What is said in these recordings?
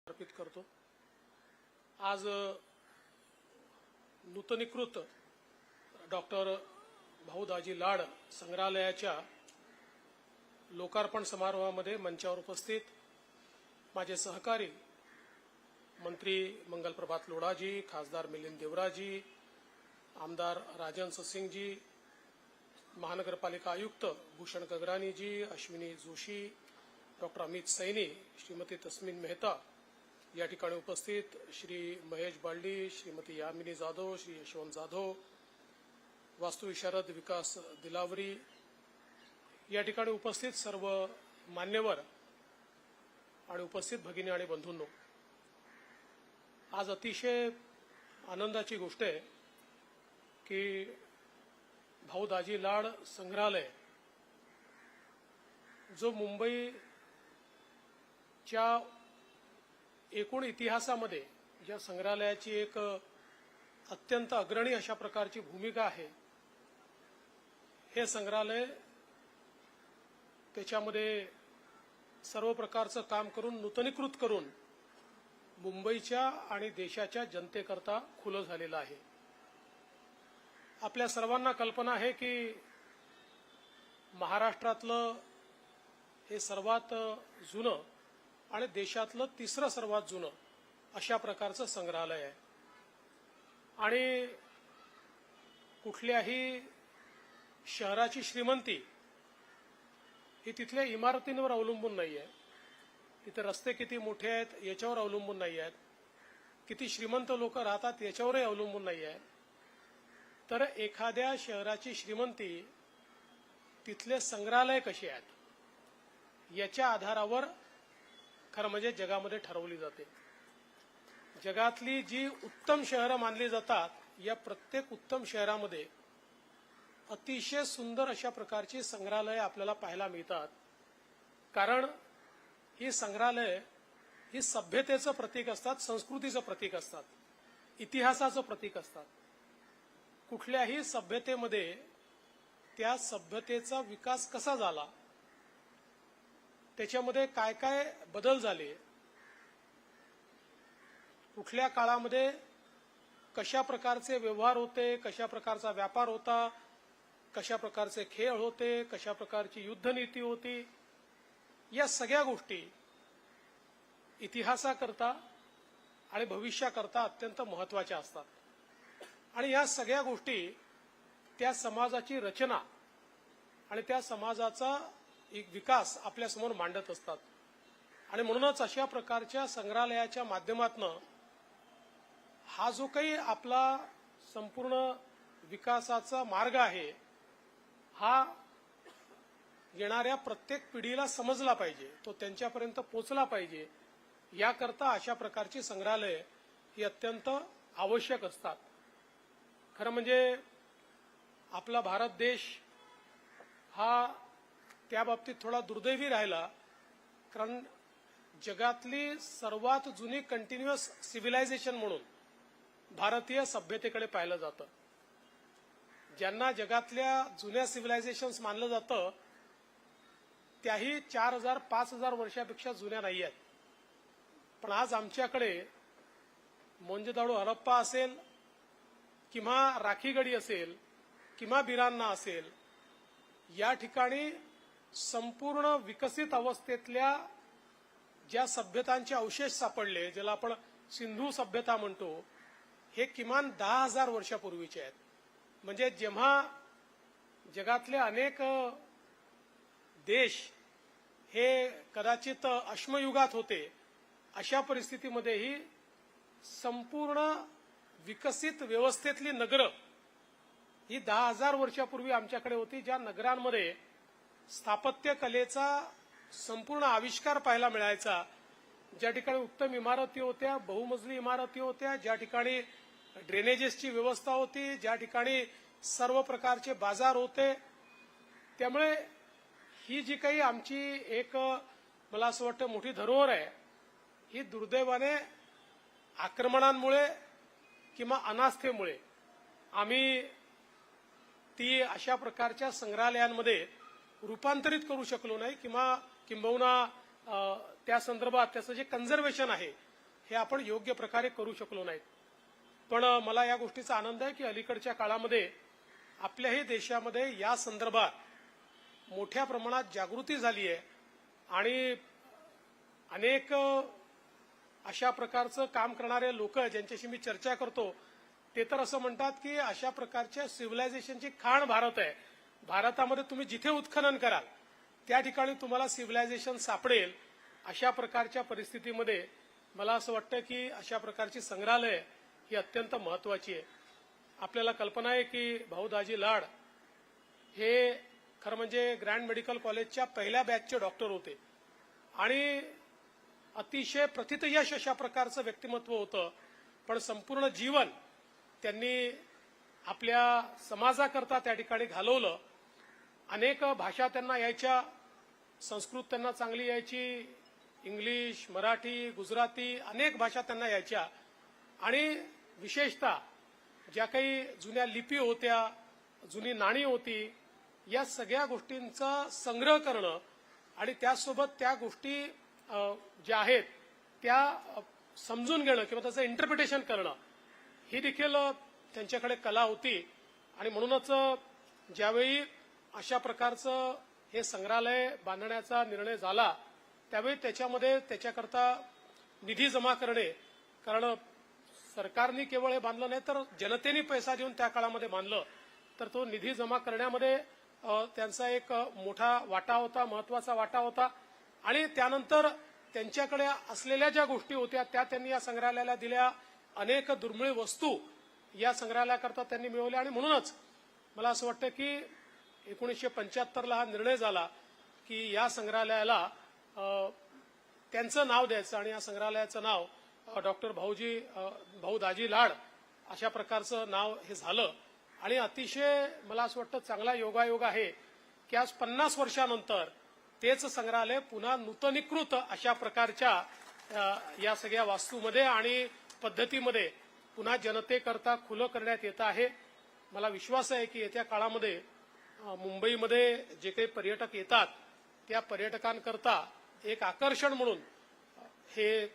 अर्पित करतो। आज नूतनीकृत डॉक्टर भाऊ दाजी लाड संग्रहालयाच्या लोकार्पण समारोहामध्ये मंचावर उपस्थित माझे सहकारी मंत्री मंगल प्रभात लोढाजी, खासदार मिलिंद देवराजी, आमदार राजन ससिंगजी, महानगरपालिका आयुक्त भूषण गगरानीजी, अश्विनी जोशी, डॉक्टर अमित सैनी, श्रीमती तस्मीन मेहता, या ठिकाणी उपस्थित श्री महेश बालडी, श्रीमती यामिनी जाधव, श्री यशवंत जाधव, वास्तुविशारद विकास दिलावरी, या ठिकाणी उपस्थित सर्व मान्यवर आणि उपस्थित भगिनी आणि बंधूंनो, आज अतिशय आनंदाची गोष्ट आहे की भाऊ दाजी लाड संग्रहालय जो मुंबईच्या एकूण इतिहासामध्ये ज्या संग्रहालयाची एक अत्यंत अग्रणी अशा प्रकारची भूमिका आहे, हे संग्रहालय त्याच्यामध्ये सर्व प्रकारचं काम करून नूतनीकृत करून मुंबईच्या आणि देशाच्या जनतेकरता खुलं झालेलं आहे। आपल्या सर्वांना कल्पना आहे की महाराष्ट्रातलं हे सर्वात जुनं आणि देशातलं तिसरं सर्वात जुनं अशा प्रकारचं संग्रहालय आहे आणि कुठल्याही शहराची श्रीमंती ही तिथल्या इमारतींवर अवलंबून नाही आहे, तिथे रस्ते किती मोठे आहेत याच्यावर अवलंबून नाही आहेत, किती श्रीमंत लोक राहतात याच्यावरही अवलंबून नाही आहे, तर एखाद्या शहराची श्रीमंती तिथले संग्रहालय कसे आहेत याच्या आधारावर खरं म्हणजे जगामध्ये ठरवली जाते। जगातली जी उत्तम शहरं मानली जातात, या प्रत्येक उत्तम शहरामध्ये अतिशय सुंदर अशा प्रकारची संग्रहालय आपल्याला पाहायला मिळतात, कारण ही संग्रहालय ही सभ्यतेचं प्रतीक असतात, संस्कृतीचं प्रतीक असतात, इतिहासाचं प्रतीक असतात। कुठल्याही सभ्यतेमध्ये त्या सभ्यतेचा विकास कसा झाला, त्याच्यामध्ये काय काय बदल झाले, कुठल्या काळामध्ये कशा प्रकारचे व्यवहार होते, कशा प्रकारचा व्यापार होता, कशा प्रकारचे खेळ होते, कशा प्रकारची युद्धनीती होती, या सगळ्या गोष्टी इतिहासाकरता आणि भविष्याकरता अत्यंत महत्त्वाच्या असतात आणि या सगळ्या गोष्टी त्या समाजाची रचना आणि त्या समाजाचा एक विकास आपल्यासमोर मांडत असतात आणि म्हणूनच अशा प्रकारच्या संग्रहालयाच्या माध्यमातून हा जो काही आपला संपूर्ण विकासाचा मार्ग आहे, हा येणाऱ्या प्रत्येक पिढीला समजला पाहिजे, तो त्यांच्यापर्यंत पोहोचला पाहिजे, याकरता अशा प्रकारची संग्रहालय ही अत्यंत आवश्यक असतात। खरं म्हणजे आपला भारत देश हा त्या बाबतीत थोडा दुर्दैवी राहिला, कारण जगातली सर्वात जुनी कंटिन्युअस सिव्हिलायझेशन म्हणून भारतीय सभ्यतेकडे पाहिलं जातं। ज्यांना जगातल्या जुन्या सिव्हिलायझेशन्स मानलं जातं त्याही 4000-5000 वर्षापेक्षा जुन्या नाही आहेत, पण आज आमच्याकडे मोंजदाडो हरप्पा असेल किंवा राखीगडी असेल किंवा बिरान्ना असेल, या ठिकाणी संपूर्ण विकसित अवस्थेतल्या ज्या सभ्यतांचे अवशेष सापडले, ज्याला आपण सिंधू सभ्यता म्हणतो, हे किमान 10,000 वर्षापूर्वीचे आहेत। म्हणजे जेव्हा जगातले अनेक देश हे कदाचित अश्मयुगात होते, अशा परिस्थितीमध्येही संपूर्ण विकसित व्यवस्थेतली नगरं ही 10,000 वर्षापूर्वी आमच्याकडे होती, ज्या नगरांमध्ये स्थापत्य कलेचा संपूर्ण आविष्कार पाहायला मिळायचा, ज्या ठिकाणी उत्तम इमारती होत्या, बहुमजली इमारती होत्या, ज्या ठिकाणी ड्रेनेजेसची व्यवस्था होती, ज्या ठिकाणी सर्व प्रकारचे बाजार होते। त्यामुळे ही जी काही आमची एक मला असं वाटतं मोठी धरोहर आहे, ही दुर्दैवाने आक्रमणांमुळे किंवा अनास्थेमुळे आम्ही ती अशा प्रकारच्या संग्रहालयांमध्ये रूपांतरित करू शकलो नाही किंवा किंबहुना त्या संदर्भात त्याचं जे कन्झर्वेशन आहे हे आपण योग्य प्रकारे करू शकलो नाहीत. पण मला या गोष्टीचा आनंद आहे की अलीकडच्या काळामध्ये आपल्याही देशामध्ये या संदर्भात मोठ्या प्रमाणात जागृती झाली आहे आणि अनेक अशा प्रकारचं काम करणारे लोक ज्यांच्याशी मी चर्चा करतो ते तर असं म्हणतात की अशा प्रकारच्या सिव्हिलायझेशनची खाण भारत आहे. भारतामध्ये तुम्ही जिथे उत्खनन कराल त्या ठिकाणी तुम्हाला सिव्हिलायझेशन सापडेल. अशा प्रकारच्या परिस्थितीमध्ये मला असं वाटतं की अशा प्रकारची संग्रहालय ही अत्यंत महत्वाची आहे. आपल्याला कल्पना आहे की भाऊ दाजी लाड हे खरं म्हणजे ग्रँड मेडिकल कॉलेजच्या पहिल्या बॅचचे डॉक्टर होते आणि अतिशय प्रथितयश अशा प्रकारचं व्यक्तिमत्व होतं. पण संपूर्ण जीवन त्यांनी आपल्या समाजाकरता त्या ठिकाणी घालवलं. अनेक भाषा त्यांना यायच्या, संस्कृत त्यांना चांगली यायची, इंग्लिश, मराठी, गुजराती अनेक भाषा त्यांना यायच्या आणि विशेषतः ज्या काही जुन्या लिपी होत्या, जुनी नाणी होती, या सगळ्या गोष्टींचा संग्रह करणं आणि त्यासोबत त्या गोष्टी ज्या आहेत त्या समजून घेणं किंवा त्याचं इंटरप्रिटेशन करणं ही देखील त्यांच्याकडे कला होती. आणि म्हणूनच ज्यावेळी अशा प्रकारचं हे संग्रहालय बांधण्याचा निर्णय झाला त्यावेळी त्याच्यामध्ये त्याच्याकरता निधी जमा करणे, कारण सरकारने केवळ हे बांधलं नाही तर जनतेने पैसा देऊन त्या काळामध्ये बांधलं, तर तो निधी जमा करण्यामध्ये त्यांचा एक मोठा वाटा होता, महत्वाचा वाटा होता. आणि त्यानंतर त्यांच्याकडे असलेल्या ज्या गोष्टी होत्या त्या त्यांनी या संग्रहालयाला दिल्या. अनेक दुर्मिळ वस्तू या संग्रहालयाकरता त्यांनी मिळवल्या आणि म्हणूनच मला असं वाटतं की 1975ला हा निर्णय झाला की या संग्रहालयाला त्यांचं नाव द्यायचं आणि या संग्रहालयाचं नाव डॉक्टर भाऊ दाजी लाड अशा प्रकारचं नाव हे झालं. आणि अतिशय मला असं वाटतं चांगला योगायोग आहे की आज 50 वर्षानंतर तेच संग्रहालय पुन्हा नूतनीकृत अशा प्रकारच्या या सगळ्या वास्तूमध्ये आणि पद्धतीमध्ये पुन्हा जनतेकरता खुलं करण्यात येत आहे. मला विश्वास आहे की येत्या काळामध्ये मुंबईमध्ये जे काही पर्यटक येतात त्या पर्यटकांकरता एक आकर्षण म्हणून हे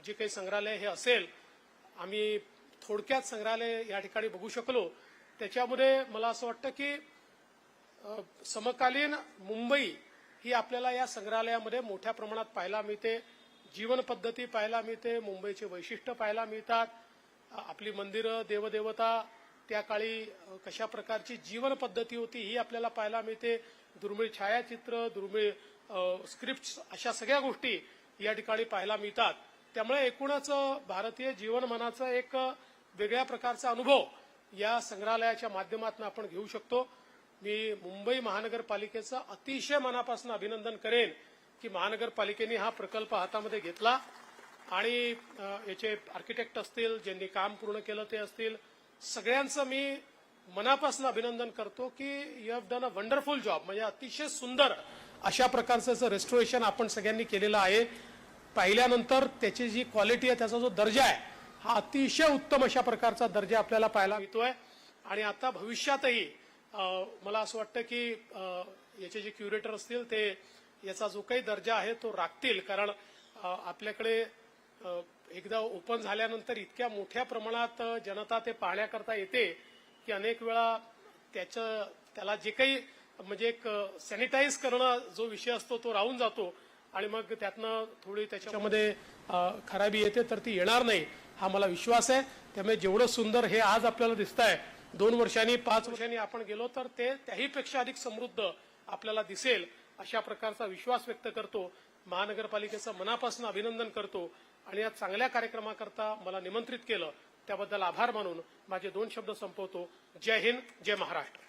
जे काही संग्रहालय हे असेल. आम्ही थोडक्यात संग्रहालय या ठिकाणी बघू शकलो. त्याच्यामध्ये मला असं वाटतं की समकालीन मुंबई ही आपल्याला या संग्रहालयामध्ये मोठ्या प्रमाणात पाहायला मिळते. जीवन पद्धती पाहायला मिळते, मुंबईचे वैशिष्ट्य पाहायला मिळतात, आपली मंदिरं, देवदेवता त्या काळी कशा प्रकारची जीवन पद्धती होती ही आपल्याला पाहायला मिळते. दुर्मिळ छायाचित्र, दुर्मिळ स्क्रिप्ट्स अशा सगळ्या गोष्टी या ठिकाणी पाहायला मिळतात. त्यामुळे एकूणच भारतीय जीवनमानाचा एक वेगळ्या प्रकारचा अनुभव या संग्रहालयाच्या माध्यमातून आपण घेऊ शकतो. मी मुंबई महानगरपालिकेचं अतिशय मनापासून अभिनंदन करेन की महानगरपालिकेने हा प्रकल्प हातामध्ये घेतला आणि याचे आर्किटेक्ट असतील, ज्यांनी काम पूर्ण केलं ते असतील, सगळ्यांचं मी मनापासून अभिनंदन करतो की you have done a wonderful job. म्हणजे अतिशय सुंदर अशा प्रकारचं रेस्टोरेशन आपण सगळ्यांनी केलेलं आहे. पाहिल्यानंतर त्याची जी क्वालिटी आहे, त्याचा जो दर्जा आहे हा अतिशय उत्तम अशा प्रकारचा दर्जा आपल्याला पाहायला मिळतोय. आणि आता भविष्यातही मला असं वाटतं की याचे जे क्युरेटर असतील ते याचा जो काही दर्जा आहे तो राखतील. कारण आपल्याकडे एकदा ओपन झाल्यानंतर इतक्या मोठ्या प्रमाणात जनता ते पाहण्याकरता येते की अनेक वेळा त्याला जे काही म्हणजे एक सॅनिटाईज करणं जो विषय असतो तो राहून जातो आणि मग त्यातनं थोडी त्याच्यामध्ये खराबी येते, तर ती येणार नाही हा मला विश्वास आहे. त्यामुळे जेवढं सुंदर हे आज आपल्याला दिसतंय 2 वर्षांनी 5 वर्षांनी आपण गेलो तर ते त्याहीपेक्षा अधिक समृद्ध आपल्याला दिसेल अशा प्रकारचा विश्वास व्यक्त करतो. महानगरपालिकेचं मनापासून अभिनंदन करतो आणि या चांगल्या कार्यक्रमाकरता मला निमंत्रित केलं त्याबद्दल आभार मानून माझे 2 शब्द संपवतो. जय हिंद, जय महाराष्ट्र.